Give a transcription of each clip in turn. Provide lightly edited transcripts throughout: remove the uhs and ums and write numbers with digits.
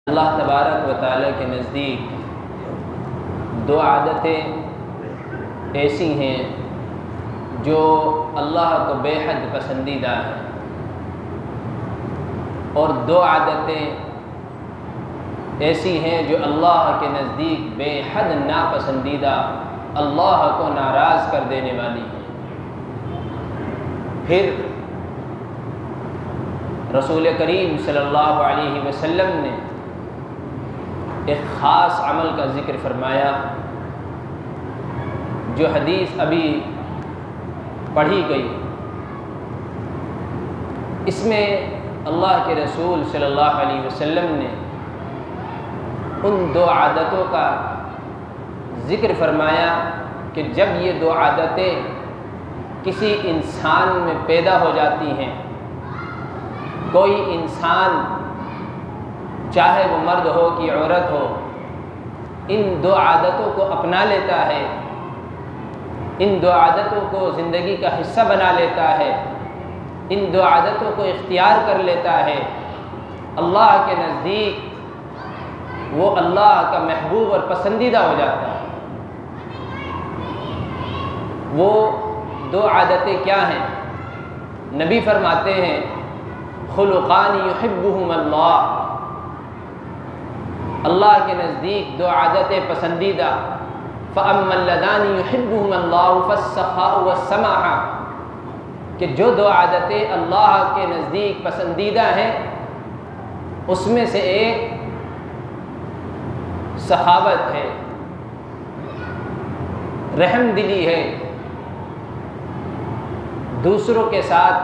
اللہ تبارک و تعالیٰ کے نزدیک دو عادتیں ایسی ہیں جو اللہ کو بے حد پسندیدہ ہیں، اور دو عادتیں ایسی ہیں جو اللہ کے نزدیک بے حد ناپسندیدہ، اللہ کو ناراض کر دینے والی ہیں۔ پھر رسول کریم صلی اللہ علیہ وسلم نے ایک خاص عمل کا ذکر فرمایا، جو حدیث ابھی پڑھی گئی، اس میں اللہ کے رسول صلی اللہ علیہ وسلم نے ان دو عادتوں کا ذکر فرمایا کہ جب یہ دو عادتیں کسی انسان میں پیدا ہو جاتی ہیں، کوئی انسان چاہے وہ مرد ہو کہ عورت ہو، ان دو عادتوں کو اپنا لیتا ہے، ان دو عادتوں کو زندگی کا حصہ بنا لیتا ہے، ان دو عادتوں کو اختیار کر لیتا ہے، اللہ کے نزدیک وہ اللہ کا محبوب اور پسندیدہ ہو جاتا ہے۔ وہ دو عادتیں کیا ہیں؟ نبی فرماتے ہیں خلقان یحبہم اللہ، اللہ کے نزدیک دو عادتیں پسندیدہ، فَأَمَّا اللَّذَانِ يُحِبُّهُمَ اللَّهُ فَالسَّخَاءُ وَالسَّمَاحَ، کہ جو دو عادتیں اللہ کے نزدیک پسندیدہ ہیں، اس میں سے ایک سخاوت ہے، رحم دلی ہے، دوسروں کے ساتھ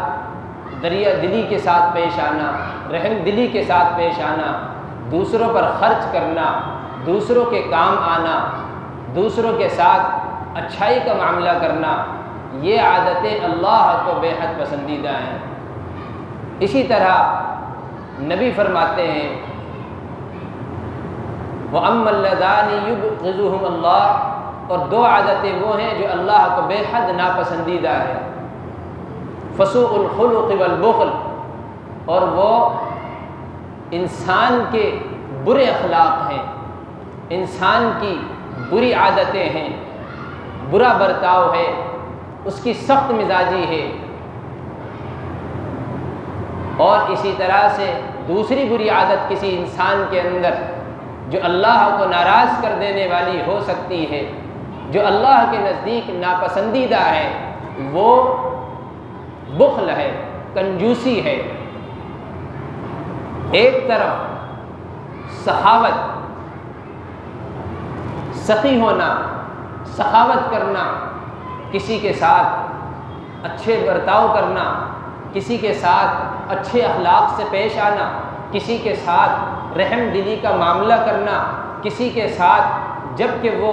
دریا دلی کے ساتھ پیش آنا، رحم دلی کے ساتھ پیش آنا، دوسروں پر خرچ کرنا، دوسروں کے کام آنا، دوسروں کے ساتھ اچھائی کا معاملہ کرنا، یہ عادتیں اللہ کو بے حد پسندیدہ ہیں۔ اسی طرح نبی فرماتے ہیں وَأَمَّا اللَّذَانِ يُبْغِضُهُمُ اللَّهُ، اور دو عادتیں وہ ہیں جو اللہ کو بے حد ناپسندیدہ ہے، فسوء الخلق والبخل، اور وہ انسان کے برے اخلاق ہیں، انسان کی بری عادتیں ہیں، برا برتاؤ ہے، اس کی سخت مزاجی ہے۔ اور اسی طرح سے دوسری بری عادت کسی انسان کے اندر جو اللہ کو ناراض کر دینے والی ہو سکتی ہے، جو اللہ کے نزدیک ناپسندیدہ ہے، وہ بخل ہے، کنجوسی ہے۔ ایک طرف سخاوت، سخی ہونا، سخاوت کرنا، کسی کے ساتھ اچھے برتاؤ کرنا، کسی کے ساتھ اچھے اخلاق سے پیش آنا، کسی کے ساتھ رحم دلی کا معاملہ کرنا، کسی کے ساتھ جب کہ وہ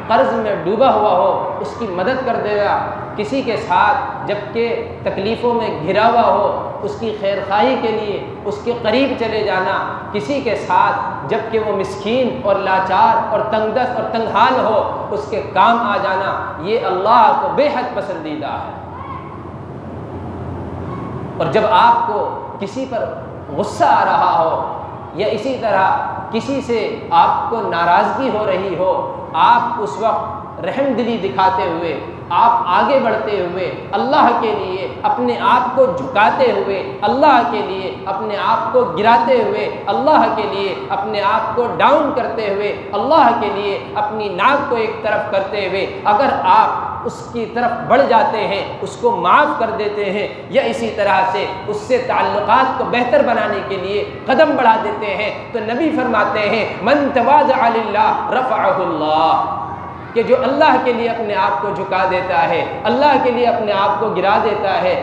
قرض میں ڈوبا ہوا ہو اس کی مدد کر دینا، کسی کے ساتھ جب کہ تکلیفوں میں گھرا ہوا ہو اس کی خیر خواہی کے لیے اس کے قریب چلے جانا، کسی کے ساتھ جب کہ وہ مسکین اور لاچار اور تنگ دست اور تنگ حال ہو اس کے کام آ جانا، یہ اللہ کو بے حد پسندیدہ ہے۔ اور جب آپ کو کسی پر غصہ آ رہا ہو یا اسی طرح کسی سے آپ کو ناراضگی ہو رہی ہو، آپ اس وقت رحم دلی دکھاتے ہوئے، آپ آگے بڑھتے ہوئے، اللہ کے لیے اپنے آپ کو جھکاتے ہوئے، اللہ کے لیے اپنے آپ کو گراتے ہوئے، اللہ کے لیے اپنے آپ کو ڈاؤن کرتے ہوئے، اللہ کے لیے اپنی ناک کو ایک طرف کرتے ہوئے اگر آپ اس کی طرف بڑھ جاتے ہیں، اس کو معاف کر دیتے ہیں، یا اسی طرح سے اس سے تعلقات کو بہتر بنانے کے لیے قدم بڑھا دیتے ہیں، تو نبی فرماتے ہیں من تواضع للہ رفعہ اللہ، کہ جو اللہ کے لیے اپنے آپ کو جھکا دیتا ہے، اللہ کے لیے اپنے آپ کو گرا دیتا ہے،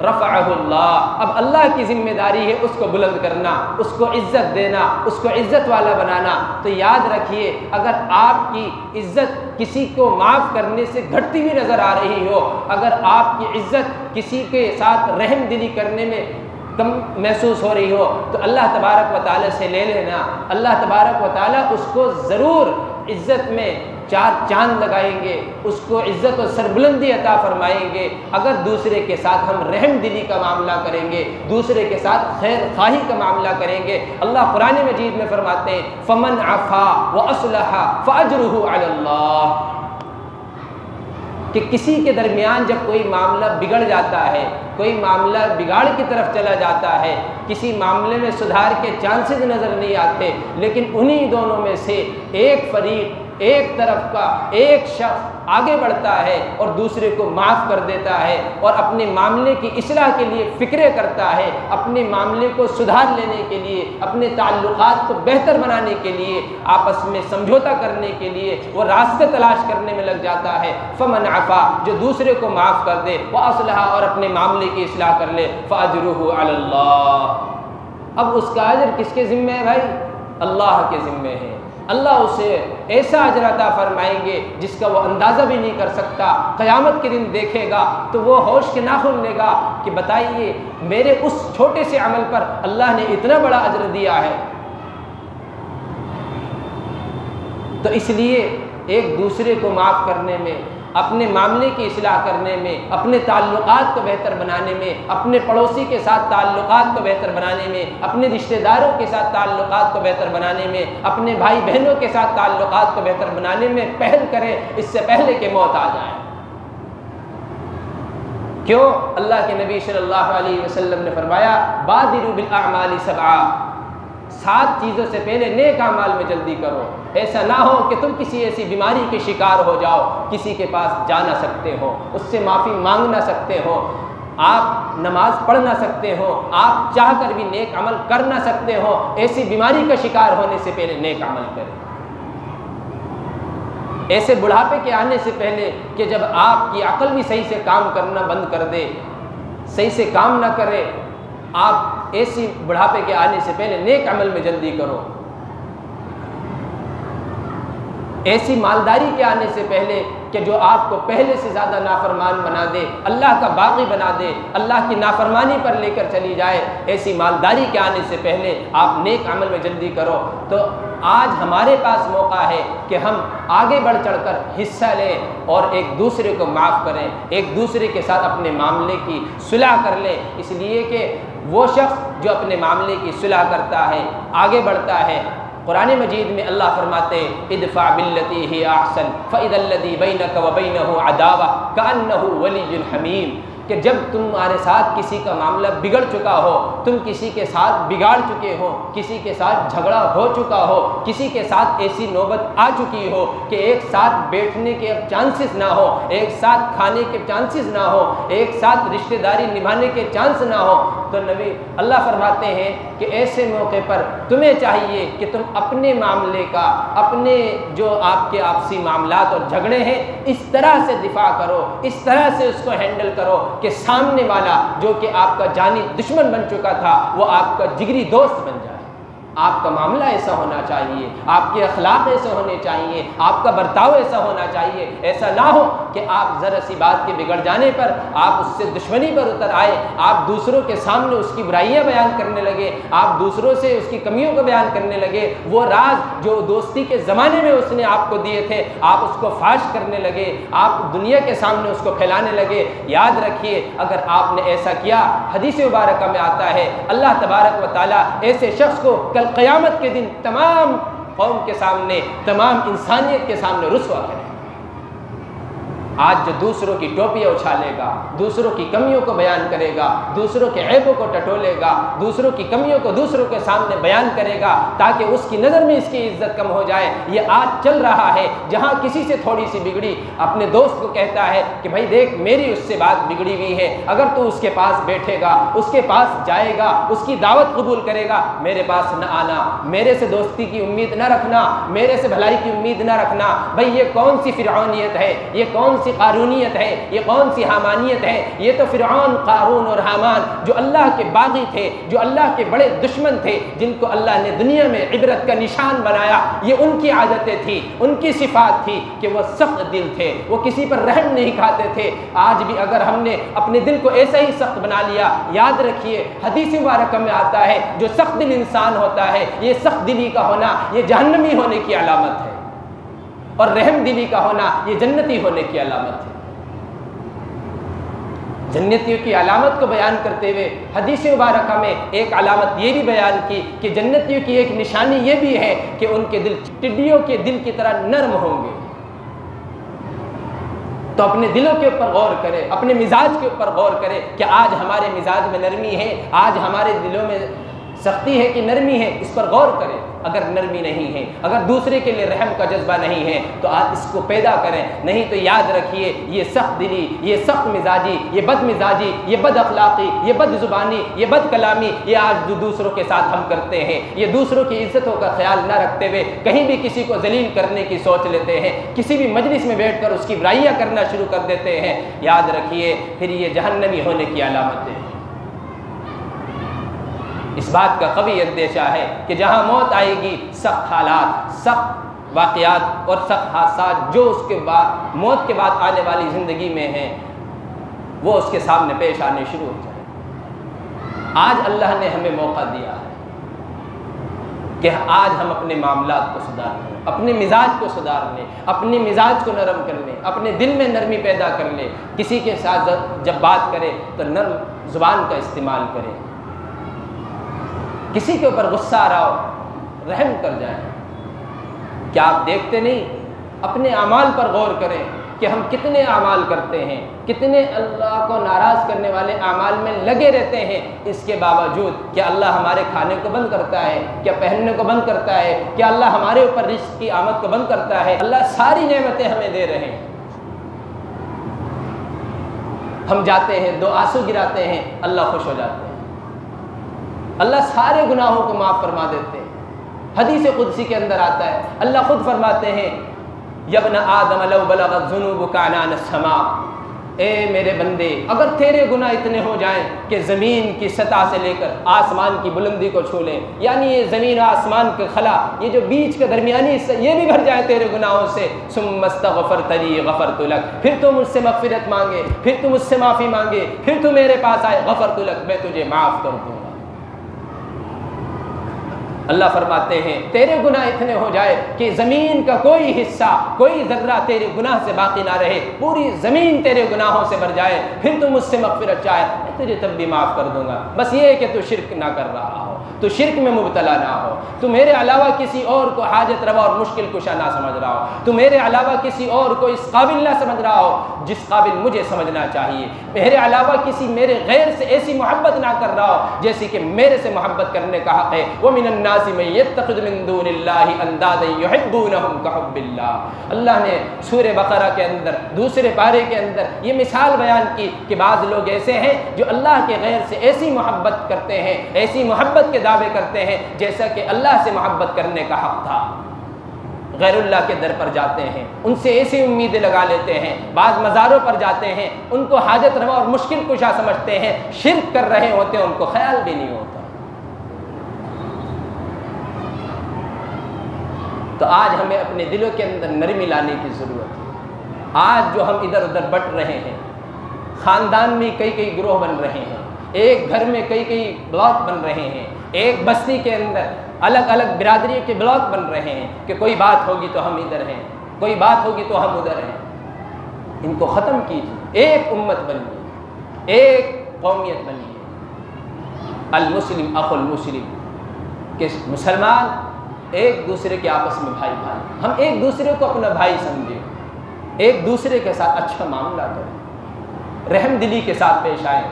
رفعہ اللہ، اب اللہ کی ذمہ داری ہے اس کو بلند کرنا، اس کو عزت دینا، اس کو عزت والا بنانا۔ تو یاد رکھیے اگر آپ کی عزت کسی کو معاف کرنے سے گھٹتی ہوئی نظر آ رہی ہو، اگر آپ کی عزت کسی کے ساتھ رحم دلی کرنے میں کم محسوس ہو رہی ہو تو اللہ تبارک و تعالیٰ سے لے لینا، اللہ تبارک و تعالیٰ اس کو ضرور عزت میں 4 چاند لگائیں گے، اس کو عزت و سربلندی عطا فرمائیں گے اگر دوسرے کے ساتھ ہم رحم دلی کا معاملہ کریں گے، دوسرے کے ساتھ خیر خواہی کا معاملہ کریں گے۔ اللہ قرآن مجید میں فرماتے ہیں فمن عفا واصلح فاجرہ علی اللہ، کہ کسی کے درمیان جب کوئی معاملہ بگڑ جاتا ہے، کوئی معاملہ بگاڑ کی طرف چلا جاتا ہے، کسی معاملے میں سدھار کے چانسز نظر نہیں آتے، لیکن انہی دونوں میں سے ایک فریق، ایک طرف کا ایک شخص آگے بڑھتا ہے اور دوسرے کو معاف کر دیتا ہے اور اپنے معاملے کی اصلاح کے لیے فکرے کرتا ہے، اپنے معاملے کو سدھار لینے کے لیے، اپنے تعلقات کو بہتر بنانے کے لیے، آپس میں سمجھوتا کرنے کے لیے وہ راستے تلاش کرنے میں لگ جاتا ہے۔ فمن عفا، جو دوسرے کو معاف کر دے، واصلح، اور اپنے معاملے کی اصلاح کر لے، فاجرہ علی اللہ۔ اب اس کا اجر کس کے ذمہ ہے بھائی؟ اللہ کے ذمہ ہے۔ اللہ اسے ایسا اجر عطا فرمائیں گے جس کا وہ اندازہ بھی نہیں کر سکتا۔ قیامت کے دن دیکھے گا تو وہ ہوش کے ناخن لے گا کہ بتائیے میرے اس چھوٹے سے عمل پر اللہ نے اتنا بڑا اجر دیا ہے۔ تو اس لیے ایک دوسرے کو معاف کرنے میں، اپنے معاملے کی اصلاح کرنے میں، اپنے تعلقات کو بہتر بنانے میں، اپنے پڑوسی کے ساتھ تعلقات کو بہتر بنانے میں، اپنے رشتہ داروں کے ساتھ تعلقات کو بہتر بنانے میں، اپنے بھائی بہنوں کے ساتھ تعلقات کو بہتر بنانے میں پہل کریں، اس سے پہلے کہ موت آ جائے۔ کیوں؟ اللہ کے نبی صلی اللہ علیہ وسلم نے فرمایا بادروا بالاعمال 7، 7 چیزوں سے پہلے نیک اعمال میں جلدی کرو۔ ایسا نہ ہو کہ تم کسی ایسی بیماری کے شکار ہو جاؤ، کسی کے پاس جا نہ سکتے ہو، اس سے معافی مانگ نہ سکتے ہو، آپ نماز پڑھ نہ سکتے ہو، آپ چاہ کر بھی نیک عمل کر نہ سکتے ہو، ایسی بیماری کا شکار ہونے سے پہلے نیک عمل کریں۔ ایسے بڑھاپے کے آنے سے پہلے کہ جب آپ کی عقل بھی صحیح سے کام کرنا بند کر دے، صحیح سے کام نہ کرے، آپ ایسی بڑھاپے کے آنے سے پہلے نیک عمل میں جلدی کرو۔ ایسی مالداری کے آنے سے پہلے کہ جو آپ کو پہلے سے زیادہ نافرمان بنا دے، اللہ کا باغی بنا دے، اللہ کی نافرمانی پر لے کر چلی جائے، ایسی مالداری کے آنے سے پہلے آپ نیک عمل میں جلدی کرو۔ تو آج ہمارے پاس موقع ہے کہ ہم آگے بڑھ چڑھ کر حصہ لیں اور ایک دوسرے کو معاف کریں، ایک دوسرے کے ساتھ اپنے معاملے کی صلح کر لیں، اس لیے کہ وہ شخص جو اپنے معاملے کی صلح کرتا ہے، آگے بڑھتا ہے۔ قرآن مجید میں اللہ فرماتے ہیں ادفع باللتی ہی احسن فاذا الذی بینک وبینہ عداوہ کأنہ ولی حمیم، کہ جب تمہارے ساتھ کسی کا معاملہ بگڑ چکا ہو، تم کسی کے ساتھ بگاڑ چکے ہو، کسی کے ساتھ جھگڑا ہو چکا ہو، کسی کے ساتھ ایسی نوبت آ چکی ہو کہ ایک ساتھ بیٹھنے کے اب چانسز نہ ہو، ایک ساتھ کھانے کے چانسز نہ ہو، ایک ساتھ رشتہ داری نبھانے کے چانس نہ ہو، تو نبی اللہ فرماتے ہیں کہ ایسے موقع پر تمہیں چاہیے کہ تم اپنے معاملے کا، اپنے جو آپ کے آپسی معاملات اور جھگڑے ہیں، اس طرح سے دفاع کرو، اس طرح سے اس کو ہینڈل کرو کہ سامنے والا جو کہ آپ کا جانی دشمن بن چکا تھا وہ آپ کا جگری دوست بن جائے۔ آپ کا معاملہ ایسا ہونا چاہیے، آپ کے اخلاق ایسے ہونے چاہیے، آپ کا برتاؤ ایسا ہونا چاہیے۔ ایسا نہ ہو کہ آپ ذرا سی بات کے بگڑ جانے پر آپ اس سے دشمنی پر اتر آئے، آپ دوسروں کے سامنے اس کی برائیاں بیان کرنے لگے، آپ دوسروں سے اس کی کمیوں کو بیان کرنے لگے، وہ راز جو دوستی کے زمانے میں اس نے آپ کو دیے تھے آپ اس کو فاش کرنے لگے، آپ دنیا کے سامنے اس کو پھیلانے لگے۔ یاد رکھیے اگر آپ نے ایسا کیا، حدیث مبارکہ میں آتا ہے اللہ تبارک و تعالیٰ ایسے شخص کو کل قیامت کے دن تمام قوم کے سامنے، تمام انسانیت کے سامنے رسوا کرے۔ آج جو دوسروں کی ٹوپیاں اچھالے گا، دوسروں کی کمیوں کو بیان کرے گا، دوسروں کے عیبوں کو ٹٹولے گا، دوسروں کی کمیوں کو دوسروں کے سامنے بیان کرے گا تاکہ اس کی نظر میں اس کی عزت کم ہو جائے، یہ آج چل رہا ہے۔ جہاں کسی سے تھوڑی سی بگڑی اپنے دوست کو کہتا ہے کہ بھائی دیکھ میری اس سے بات بگڑی ہوئی ہے، اگر تو اس کے پاس بیٹھے گا، اس کے پاس جائے گا، اس کی دعوت قبول کرے گا، میرے پاس نہ آنا، میرے سے دوستی کی امید نہ رکھنا، میرے سے بھلائی کی امید نہ رکھنا۔ بھائی یہ کون سی فرعونیت ہے، یہ کون سی قارونیت ہے، یہ کون سی حامانیت ہے؟ یہ تو فرعون، قارون اور حامان جو اللہ کے باغی تھے، جو اللہ کے بڑے دشمن تھے، جن کو اللہ نے دنیا میں عبرت کا نشان بنایا، یہ ان کی عادتیں تھیں، ان کی صفات تھی کہ وہ سخت دل تھے، وہ کسی پر رحم نہیں کھاتے تھے۔ آج بھی اگر ہم نے اپنے دل کو ایسا ہی سخت بنا لیا، یاد رکھیے حدیث مبارکہ میں آتا ہے جو سخت دل انسان ہوتا ہے، یہ سخت دلی کا ہونا یہ جہنمی ہونے کی علامت ہے۔ اور رحم دلی کا ہونا یہ جنتی ہونے کی علامت ہے۔ جنتیوں کی علامت کو بیان کرتے ہوئے حدیث مبارکہ میں ایک علامت یہ بھی بیان کی کہ جنتیوں کی ایک نشانی یہ بھی ہے کہ ان کے دل ٹڈیوں کے دل کی طرح نرم ہوں گے۔ تو اپنے دلوں کے اوپر غور کرے، اپنے مزاج کے اوپر غور کرے کہ آج ہمارے مزاج میں نرمی ہے، آج ہمارے دلوں میں سختی ہے کہ نرمی ہے، اس پر غور کریں۔ اگر نرمی نہیں ہے، اگر دوسرے کے لیے رحم کا جذبہ نہیں ہے تو آج اس کو پیدا کریں، نہیں تو یاد رکھیے یہ سخت دلی، یہ سخت مزاجی، یہ بد مزاجی، یہ بد اخلاقی، یہ بد زبانی، یہ بد کلامی، یہ آج جو دوسروں کے ساتھ ہم کرتے ہیں، یہ دوسروں کی عزتوں کا خیال نہ رکھتے ہوئے کہیں بھی کسی کو ذلیل کرنے کی سوچ لیتے ہیں، کسی بھی مجلس میں بیٹھ کر اس کی برائیاں کرنا شروع کر دیتے ہیں، یاد رکھیے پھر یہ جہنمی ہونے کی علامت ہے۔ اس بات کا قوی اندیشہ ہے کہ جہاں موت آئے گی، سخت حالات، سخت واقعات اور سخت حادثات جو اس کے بعد موت کے بعد آنے والی زندگی میں ہیں وہ اس کے سامنے پیش آنے شروع ہو جائیں۔ آج اللہ نے ہمیں موقع دیا ہے کہ آج ہم اپنے معاملات کو سدھار لیں، اپنے مزاج کو سدھار لیں، اپنے مزاج کو نرم کر لیں، اپنے دل میں نرمی پیدا کر لیں، کسی کے ساتھ جب بات کریں تو نرم زبان کا استعمال کریں، کسی کے اوپر غصہ آ رہا ہو رحم کر جائیں۔ کیا آپ دیکھتے نہیں؟ اپنے اعمال پر غور کریں کہ ہم کتنے اعمال کرتے ہیں، کتنے اللہ کو ناراض کرنے والے اعمال میں لگے رہتے ہیں، اس کے باوجود کیا اللہ ہمارے کھانے کو بند کرتا ہے؟ کیا پہننے کو بند کرتا ہے؟ کیا اللہ ہمارے اوپر رزق کی آمد کو بند کرتا ہے؟ اللہ ساری نعمتیں ہمیں دے رہے ہیں، ہم جاتے ہیں دو آنسو گراتے ہیں، اللہ خوش ہو جاتے ہیں، اللہ سارے گناہوں کو معاف فرما دیتے ہیں۔ حدیث قدسی کے اندر آتا ہے، اللہ خود فرماتے ہیں یا ابن آدم لو بلغت ذنوبک عنان السماء، اے میرے بندے اگر تیرے گناہ اتنے ہو جائیں کہ زمین کی سطح سے لے کر آسمان کی بلندی کو چھو لیں، یعنی یہ زمین و آسمان کے خلا، یہ جو بیچ کا درمیانی حصہ یہ بھی بھر جائے تیرے گناہوں سے، ثم استغفرتنی غفرت لک، پھر تو مجھ سے مغفرت مانگے، پھر تو مجھ سے معافی مانگے، پھر تو میرے پاس آئے، غفرت لک، میں تجھے معاف کر دوں گا۔ اللہ فرماتے ہیں تیرے گناہ اتنے ہو جائے کہ زمین کا کوئی حصہ، کوئی ذرہ تیرے گناہ سے باقی نہ رہے، پوری زمین تیرے گناہوں سے بھر جائے، پھر تو مجھ سے مغفرت چاہے میں تجھے تب بھی معاف کر دوں گا، بس یہ ہے کہ تو شرک نہ کر رہا ہو، تو شرک میں مبتلا نہ ہو، تو میرے علاوہ کسی اور کو حاجت روا اور مشکل کشا نہ سمجھ رہا ہو، تو میرے علاوہ کسی اور کو اس قابل نہ سمجھ رہا ہو جس قابل مجھے سمجھنا چاہیے، میرے علاوہ کسی میرے غیر سے ایسی محبت نہ کر رہا ہو جیسی کہ میرے سے محبت کرنے کا حق ہے۔ وَمِنَ النَّاسِ مَن يَتَّخِذُ مِن دُونِ اللَّهِ أَندَادًا يُحِبُّونَهُمْ كَحُبِّ اللَّهِ۔ اللہ نے سورہ بقرہ کے اندر دوسرے پارے کے اندر یہ مثال بیان کی کہ بعض لوگ ایسے ہیں جو اللہ کے غیر سے ایسی محبت کرتے ہیں، ایسی محبت کے دعوے کرتے ہیں جیسا کہ اللہ سے محبت کرنے کا حق تھا، غیر اللہ کے در پر جاتے ہیں، ان سے ایسی امیدیں لگا لیتے ہیں، بعض مزاروں پر جاتے ہیں، ان کو حاجت روا اور مشکل کشا سمجھتے ہیں، شرک کر رہے ہوتے ہیں، ان کو خیال بھی نہیں ہوتا۔ تو آج ہمیں اپنے دلوں کے اندر نرمی لانے کی ضرورت ہے۔ آج جو ہم ادھر ادھر بٹ رہے ہیں، خاندان میں کئی کئی گروہ بن رہے ہیں، ایک گھر میں کئی کئی بلاک بن رہے ہیں، ایک بستی کے اندر الگ الگ برادری کے بلاک بن رہے ہیں کہ کوئی بات ہوگی تو ہم ادھر ہیں، کوئی بات ہوگی تو ہم ادھر ہیں۔ ان کو ختم کیجیے، ایک امت بنیے، ایک قومیت بنیے، المسلم اخو المسلم، کہ مسلمان ایک دوسرے کے آپس میں بھائی بھائی، ہم ایک دوسرے کو اپنا بھائی سمجھیں، ایک دوسرے کے ساتھ اچھا معاملہ کریں، رحم دلی کے ساتھ پیش آئیں،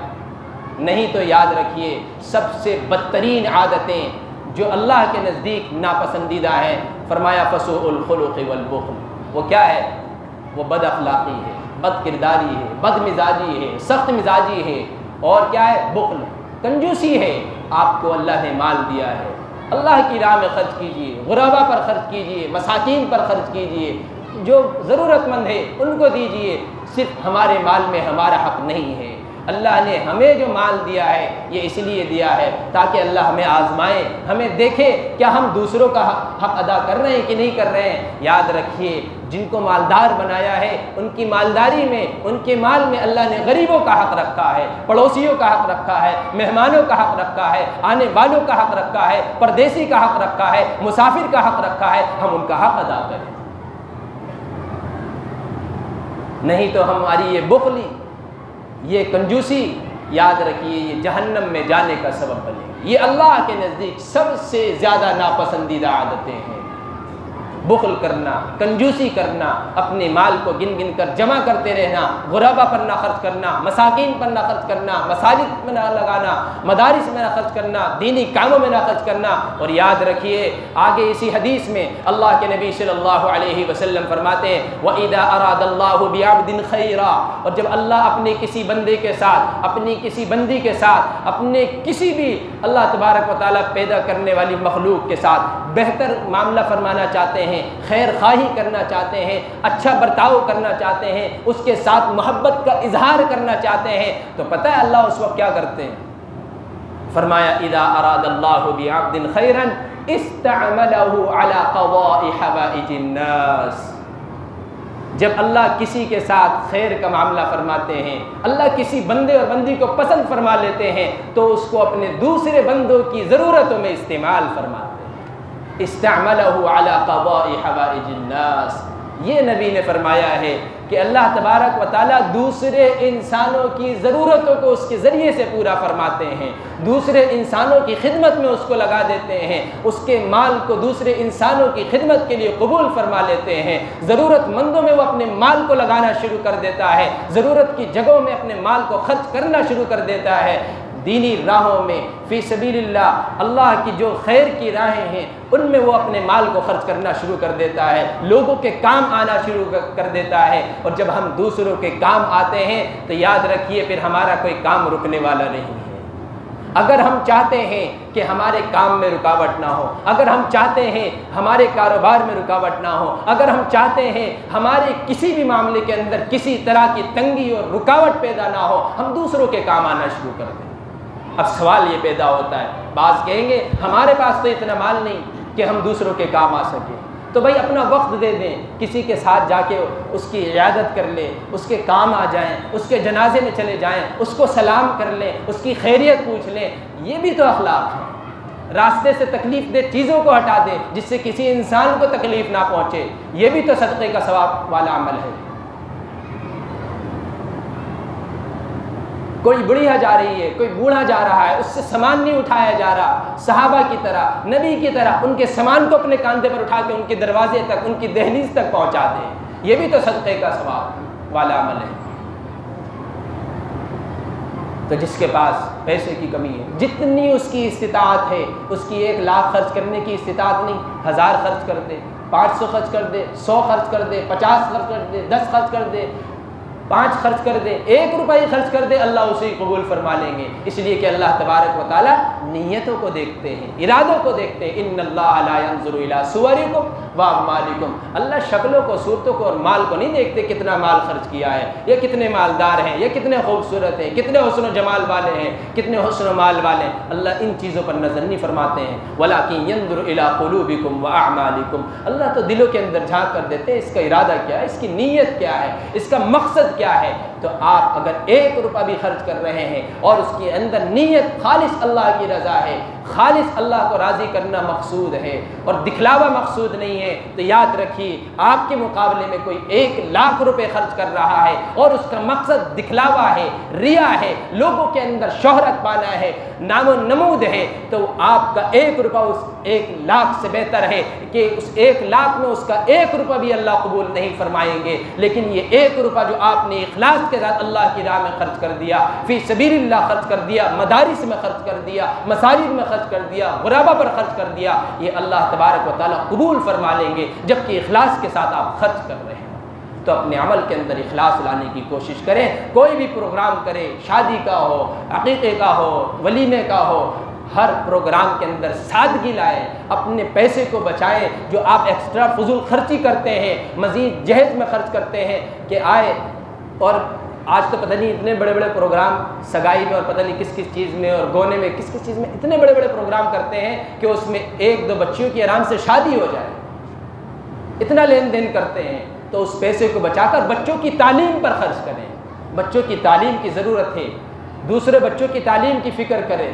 نہیں تو یاد رکھیے سب سے بدترین عادتیں جو اللہ کے نزدیک ناپسندیدہ ہیں، فرمایا فسوء الخلق والبخل، وہ کیا ہے؟ وہ بد اخلاقی ہے، بد کرداری ہے، بد مزاجی ہے، سخت مزاجی ہے، اور کیا ہے؟ بخل، کنجوسی ہے۔ آپ کو اللہ نے مال دیا ہے، اللہ کی راہ میں خرچ کیجیے، غربا پر خرچ کیجیے، مساکین پر خرچ کیجیے، جو ضرورت مند ہے ان کو دیجیے، صرف ہمارے مال میں ہمارا حق نہیں ہے۔ اللہ نے ہمیں جو مال دیا ہے یہ اس لیے دیا ہے تاکہ اللہ ہمیں آزمائے، ہمیں دیکھے کیا ہم دوسروں کا حق ادا کر رہے ہیں کہ نہیں کر رہے ہیں۔ یاد رکھیے جن کو مالدار بنایا ہے ان کی مالداری میں، ان کے مال میں اللہ نے غریبوں کا حق رکھا ہے، پڑوسیوں کا حق رکھا ہے، مہمانوں کا حق رکھا ہے، آنے والوں کا حق رکھا ہے، پردیسی کا حق رکھا ہے، مسافر کا حق رکھا ہے، ہم ان کا حق ادا کریں۔ نہیں تو ہماری یہ بخلی، یہ کنجوسی، یاد رکھیے یہ جہنم میں جانے کا سبب بنے گی۔ یہ اللہ کے نزدیک سب سے زیادہ ناپسندیدہ عادتیں ہیں، بخل کرنا، کنجوسی کرنا، اپنے مال کو گن گن کر جمع کرتے رہنا، غربا پر نہ خرچ کرنا، مساکین پر نہ خرچ کرنا، مساجد میں نہ لگانا، مدارس میں نہ خرچ کرنا، دینی کاموں میں نہ خرچ کرنا۔ اور یاد رکھیے آگے اسی حدیث میں اللہ کے نبی صلی اللہ علیہ وسلم فرماتے ہیں وَإِذَا أَرَادَ اللَّهُ بِعَبْدٍ خَيْرًا، اور جب اللہ اپنے کسی بندے کے ساتھ، اپنی کسی بندی کے ساتھ، اپنے کسی بھی اللہ تبارک و تعالیٰ پیدا کرنے والی مخلوق کے ساتھ بہتر معاملہ فرمانا چاہتے ہیں، خیر خواہی کرنا چاہتے ہیں، اچھا برتاؤ کرنا چاہتے ہیں، اس کے ساتھ محبت کا اظہار کرنا چاہتے ہیں، تو پتہ ہے اللہ اس وقت کیا کرتے ہیں؟ فرمایا اذا اراد اللہ بعبد خیرا استعملہ علی قضاء حوائج الناس، جب اللہ کسی کے ساتھ خیر کا معاملہ فرماتے ہیں، اللہ کسی بندے اور بندی کو پسند فرما لیتے ہیں تو اس کو اپنے دوسرے بندوں کی ضرورتوں میں استعمال فرماتے ہیں۔ استعملہ علی قضاء حوائج الناس، یہ نبی نے فرمایا ہے کہ اللہ تبارک و تعالیٰ دوسرے انسانوں کی ضرورتوں کو اس کے ذریعے سے پورا فرماتے ہیں، دوسرے انسانوں کی خدمت میں اس کو لگا دیتے ہیں، اس کے مال کو دوسرے انسانوں کی خدمت کے لیے قبول فرما لیتے ہیں، ضرورت مندوں میں وہ اپنے مال کو لگانا شروع کر دیتا ہے، ضرورت کی جگہوں میں اپنے مال کو خرچ کرنا شروع کر دیتا ہے، دینی راہوں میں فی سبیل اللہ، اللہ کی جو خیر کی راہیں ہیں ان میں وہ اپنے مال کو خرچ کرنا شروع کر دیتا ہے، لوگوں کے کام آنا شروع کر دیتا ہے، اور جب ہم دوسروں کے کام آتے ہیں تو یاد رکھیے پھر ہمارا کوئی کام رکنے والا نہیں ہے۔ اگر ہم چاہتے ہیں کہ ہمارے کام میں رکاوٹ نہ ہو، اگر ہم چاہتے ہیں ہمارے کاروبار میں رکاوٹ نہ ہو، اگر ہم چاہتے ہیں ہمارے کسی بھی معاملے کے اندر کسی طرح کی تنگی اور رکاوٹ پیدا نہ ہو، ہم دوسروں کے کام آنا شروع کر دیں۔ اب سوال یہ پیدا ہوتا ہے، بعض کہیں گے ہمارے پاس تو اتنا مال نہیں کہ ہم دوسروں کے کام آ سکیں، تو بھائی اپنا وقت دے دیں، کسی کے ساتھ جا کے اس کی عیادت کر لیں، اس کے کام آ جائیں، اس کے جنازے میں چلے جائیں، اس کو سلام کر لیں، اس کی خیریت پوچھ لیں، یہ بھی تو اخلاق ہے۔ راستے سے تکلیف دہ چیزوں کو ہٹا دیں جس سے کسی انسان کو تکلیف نہ پہنچے، یہ بھی تو صدقے کا ثواب والا عمل ہے۔ کوئی بڑھیا جا رہی ہے، کوئی بوڑھا جا رہا ہے، اس سے سامان نہیں اٹھایا جا رہا، صحابہ کی طرح، نبی کی طرح ان کے سامان کو اپنے کاندھے پر اٹھا کے ان کے دروازے تک، ان کی دہلیز تک پہنچا دیں، یہ بھی تو صدقے کا ثواب والا عمل ہے۔ تو جس کے پاس پیسے کی کمی ہے، جتنی اس کی استطاعت ہے، اس کی 1 لاکھ خرچ کرنے کی استطاعت نہیں، 1000 خرچ کر دے، 500 خرچ کر دے، 100 خرچ کر دے، 50 خرچ کر دے، 10 خرچ کر دے، 5 خرچ کر دے، 1 روپے خرچ کر دے، اللہ اسے قبول فرما لیں گے، اس لیے کہ اللہ تبارک و تعالیٰ نیتوں کو دیکھتے ہیں، ارادوں کو دیکھتے ہیں۔ ان اللہ لا ينظر الى صورکم واعمالکم، اللہ شکلوں کو، صورتوں کو اور مال کو نہیں دیکھتے، کتنا مال خرچ کیا ہے، یا کتنے مالدار ہیں، یا کتنے خوبصورت ہیں، کتنے حسن و جمال والے ہیں، کتنے حسن و مال والے ہیں، اللہ ان چیزوں پر نظر نہیں فرماتے ہیں۔ ولکن ينظر الى قلوبکم واعمالکم، اللہ تو دلوں کے اندر جھانک کر دیتے ہیں، اس کا ارادہ کیا ہے، اس کی نیت کیا ہے، اس کا مقصد کیا ہے۔ تو آپ اگر 1 روپیہ بھی خرچ کر رہے ہیں اور اس کے اندر نیت خالص اللہ کی رضا ہے، خالص اللہ کو راضی کرنا مقصود ہے اور دکھلاوا مقصود نہیں ہے، تو یاد رکھیے آپ کے مقابلے میں کوئی 1 لاکھ روپے خرچ کر رہا ہے اور اس کا مقصد دکھلاوا ہے، ریا ہے، لوگوں کے اندر شہرت پانا ہے، نام و نمود ہے، تو آپ کا 1 روپیہ اس 1 لاکھ سے بہتر ہے کہ اس 1 لاکھ میں اس کا 1 روپیہ بھی اللہ قبول نہیں فرمائیں گے، لیکن یہ 1 روپیہ جو آپ نے اخلاص کے ساتھ اللہ کی راہ میں خرچ کر دیا، فی سبیل اللہ خرچ کر دیا، مدارس میں خرچ کر دیا، مساجد میں خرچ کر دیا، غربا پر خرچ کر دیا، یہ اللہ تبارک و تعالیٰ قبول فرما لیں گے، جبکہ اخلاص کے ساتھ آپ خرچ کر رہے ہیں۔ تو اپنے عمل کے اندر اخلاص لانے کی کوشش کریں، کوئی بھی پروگرام کریں، شادی کا ہو، عقیقے کا ہو، ولیمے کا ہو، ہر پروگرام کے اندر سادگی لائیں، اپنے پیسے کو بچائیں، جو آپ ایکسٹرا فضول خرچی کرتے ہیں، مزید جہیز میں خرچ کرتے ہیں کہ آئے، اور آج تو پتہ نہیں اتنے بڑے بڑے پروگرام سگائی میں اور پتہ نہیں کس کس چیز میں اور گونے میں کس کس چیز میں اتنے بڑے بڑے پروگرام کرتے ہیں کہ اس میں 1-2 بچیوں کی آرام سے شادی ہو جائے، اتنا لین دین کرتے ہیں۔ تو اس پیسے کو بچا کر بچوں کی تعلیم پر خرچ کریں، بچوں کی تعلیم کی ضرورت ہے، دوسرے بچوں کی تعلیم کی فکر کریں،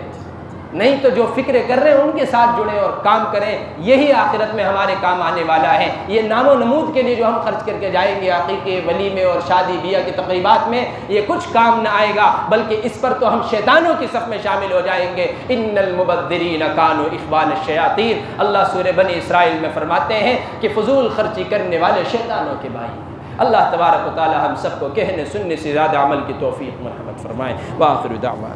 نہیں تو جو فکریں کر رہے ہیں ان کے ساتھ جڑیں اور کام کریں، یہی آخرت میں ہمارے کام آنے والا ہے۔ یہ نام و نمود کے لیے جو ہم خرچ کر کے جائیں گے عقیقے، ولیمے اور شادی بیاہ کی تقریبات میں، یہ کچھ کام نہ آئے گا، بلکہ اس پر تو ہم شیطانوں کی صف میں شامل ہو جائیں گے۔ ان المبذرین کانوا اخوان الشیاطین، اللہ سورہ بنی اسرائیل میں فرماتے ہیں کہ فضول خرچی کرنے والے شیطانوں کے بھائی ہیں۔ اللہ تبارک و تعالی ہم سب کو کہنے سننے سے زیادہ عمل کی توفیق مرحمت فرمائے۔ وآخر دعوانا